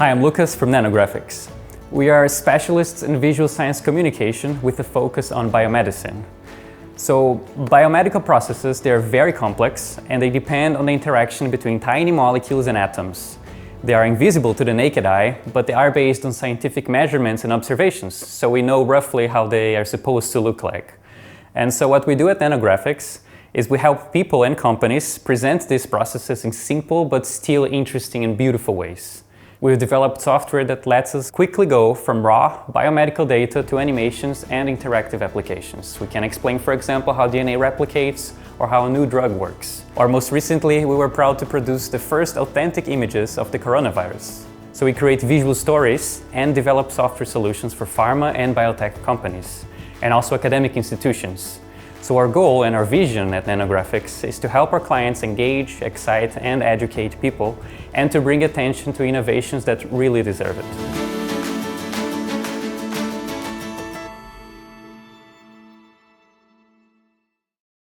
Hi, I'm Lucas from Nanographics. We are specialists in visual science communication with a focus on biomedicine. So, biomedical processes, they're very complex and they depend on the interaction between tiny molecules and atoms. They are invisible to the naked eye, but they are based on scientific measurements and observations, so we know roughly how they are supposed to look like. And so what we do at Nanographics is we help people and companies present these processes in simple but still interesting and beautiful ways. We've developed software that lets us quickly go from raw biomedical data to animations and interactive applications. We can explain, for example, how DNA replicates or how a new drug works. Or most recently, we were proud to produce the first authentic images of the coronavirus. So we create visual stories and develop software solutions for pharma and biotech companies, and also academic institutions. So our goal and our vision at Nanographics is to help our clients engage, excite, and educate people, and to bring attention to innovations that really deserve it.